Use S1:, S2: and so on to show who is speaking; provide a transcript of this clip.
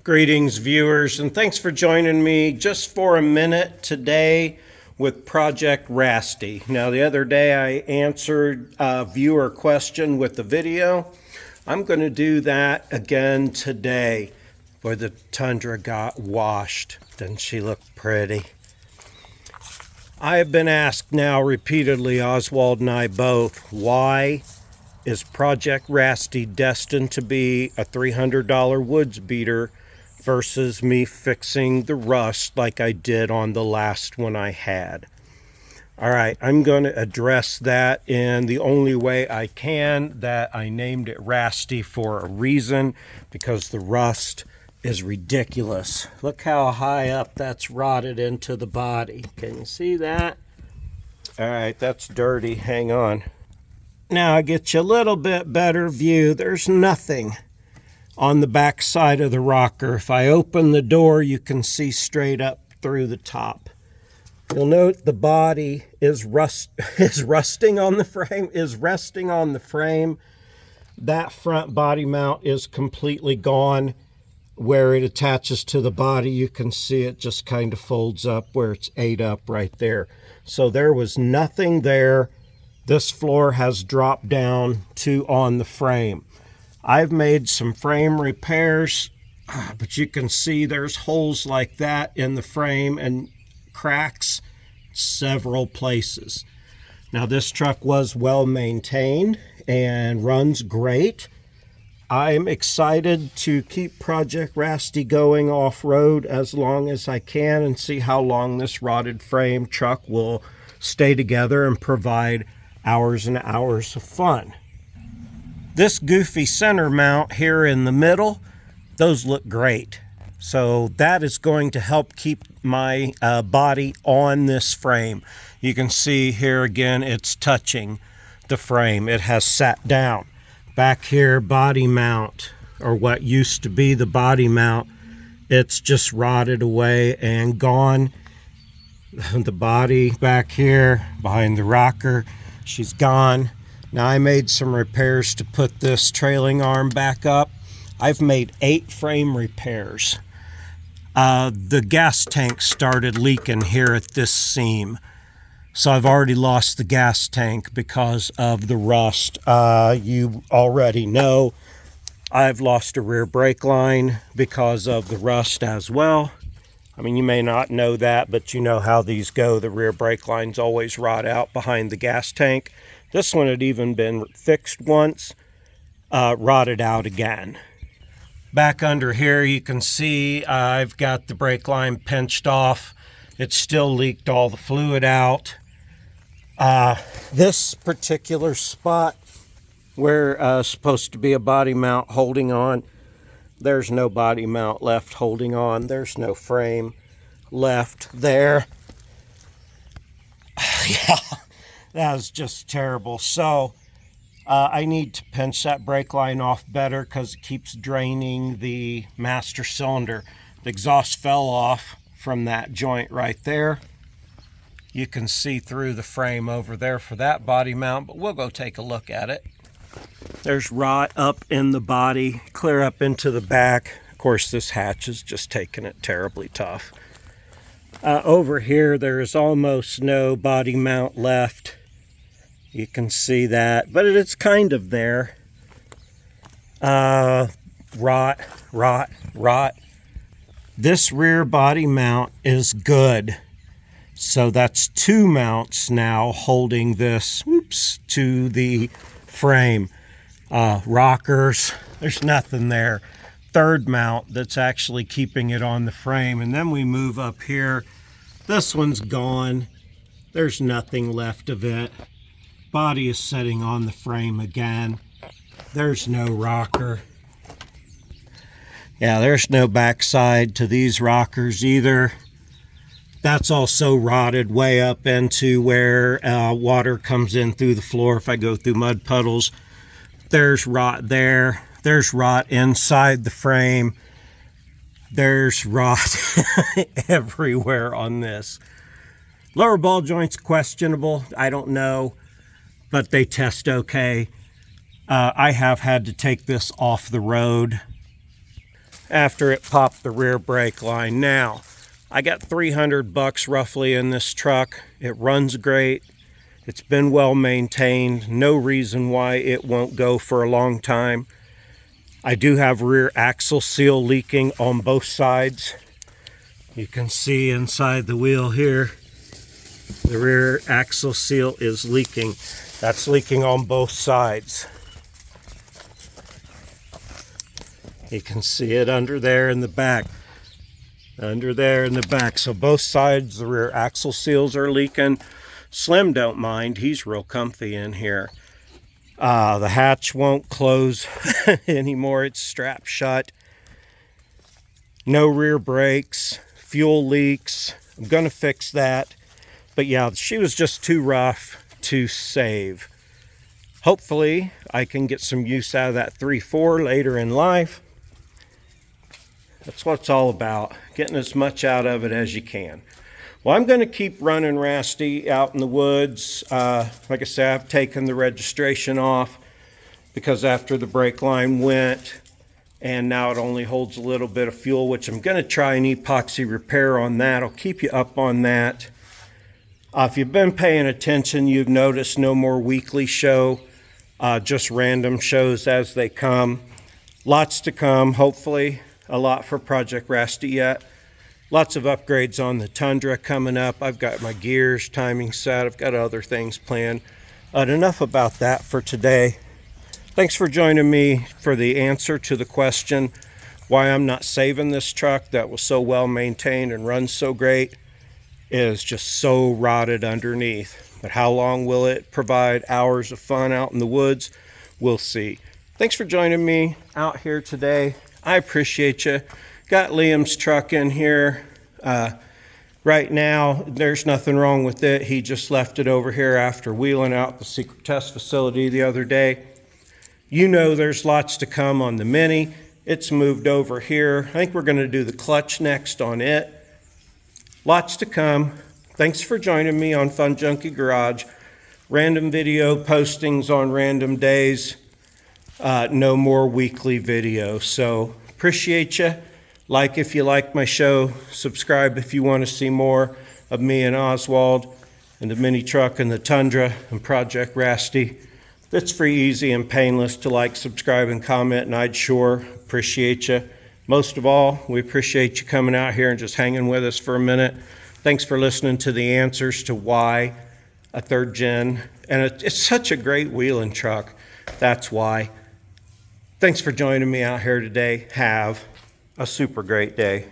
S1: Greetings, viewers, and thanks for joining me just for a minute today with Project Rasty. Now, the other day I answered a viewer question with the video. I'm going to do that again today, where the Tundra got washed. Doesn't she look pretty? I have been asked now repeatedly, Oswald and I both, why is Project Rasty destined to be a $300 woods beater versus me fixing the rust like I did on the last one I had? All right, I'm going to address that in the only way I can, that I named it Rasty for a reason, because the rust is ridiculous. Look how high up that's rotted into the body. Can you see that? All right, that's dirty. Hang on. Now I get you a little bit better view. There's nothing on the back side of the rocker. If I open the door, you can see straight up through the top. You'll note the body is resting on the frame. That front body mount is completely gone. Where it attaches to the body, you can see it just kind of folds up where it's ate up right there. So there was nothing there. This floor has dropped down to on the frame. I've made some frame repairs, but you can see there's holes like that in the frame and cracks several places. Now, this truck was well maintained and runs great. I'm excited to keep Project Rasty going off-road as long as I can and see how long this rotted frame truck will stay together and provide hours and hours of fun. This goofy center mount here in the middle, those look great. So that is going to help keep my body on this frame. You can see here again, it's touching the frame. It has sat down. Back here, body mount, or what used to be the body mount, it's just rotted away and gone. The body back here behind the rocker, she's gone. Now, I made some repairs to put this trailing arm back up. I've made 8 frame repairs. The gas tank started leaking here at this seam. So I've already lost the gas tank because of the rust. You already know I've lost a rear brake line because of the rust as well. I mean, you may not know that, but you know how these go. The rear brake lines always rot out behind the gas tank. This one had even been fixed once, rotted out again. Back under here, you can see I've got the brake line pinched off. It still leaked all the fluid out. This particular spot where supposed to be a body mount holding on, there's no body mount left holding on. There's no frame left there. Yeah, that was just terrible. So I need to pinch that brake line off better because it keeps draining the master cylinder. The exhaust fell off from that joint right there. You can see through the frame over there for that body mount, but we'll go take a look at it. There's rot up in the body, clear up into the back. Of course, this hatch is just taking it terribly tough. Over here, there is almost no body mount left. You can see that, but it's kind of there. Rot. This rear body mount is good. So that's 2 mounts now holding this, to the frame. Rockers, there's nothing there. 3rd mount that's actually keeping it on the frame. And then we move up here. This one's gone. There's nothing left of it. Body is sitting on the frame again. There's no rocker. Yeah, there's no backside to these rockers either. That's also rotted way up into where water comes in through the floor. If I go through mud puddles, there's rot there. There's rot inside the frame. There's rot everywhere on this. Lower ball joint's questionable. I don't know, but they test okay. I have had to take this off the road. after it popped the rear brake line. Now, I got $300 roughly in this truck. It runs great. It's been well maintained. No reason why it won't go for a long time. I do have rear axle seal leaking on both sides. You can see inside the wheel here, the rear axle seal is leaking. That's leaking on both sides. You can see it under there in the back. Under there in the back. So both sides, the rear axle seals are leaking. Slim don't mind. He's real comfy in here. The hatch won't close anymore. It's strapped shut. No rear brakes. Fuel leaks. I'm going to fix that. But yeah, she was just too rough to save. Hopefully, I can get some use out of that 3.4 later in life. That's what it's all about. Getting as much out of it as you can. Well, I'm going to keep running Rasty out in the woods. Like I said, I've taken the registration off because after the brake line went, and now it only holds a little bit of fuel, which I'm going to try an epoxy repair on that. I'll keep you up on that. If you've been paying attention, you've noticed no more weekly show, just random shows as they come. Lots to come, hopefully. A lot for Project Rasty yet. Lots of upgrades on the Tundra coming up. I've got my gears, timing set. I've got other things planned. Enough about that for today. Thanks for joining me for the answer to the question why I'm not saving this truck that was so well maintained and runs so great. It is just so rotted underneath. But how long will it provide hours of fun out in the woods? We'll see. Thanks for joining me out here today. I appreciate you. Got Liam's truck in here. Right now, there's nothing wrong with it. He just left it over here after wheeling out the secret test facility the other day. You know there's lots to come on the Mini. It's moved over here. I think we're going to do the clutch next on it. Lots to come. Thanks for joining me on Funjunkie Garage. Random video postings on random days. No more weekly video. So appreciate you. Like if you like my show. Subscribe if you want to see more of me and Oswald and the mini truck and the Tundra and Project Rasty. It's free, easy, and painless to like, subscribe, and comment, and I'd sure appreciate you. Most of all, we appreciate you coming out here and just hanging with us for a minute. Thanks for listening to the answers to why a third gen. And it's such a great wheeling truck. That's why. Thanks for joining me out here today. Have a super great day.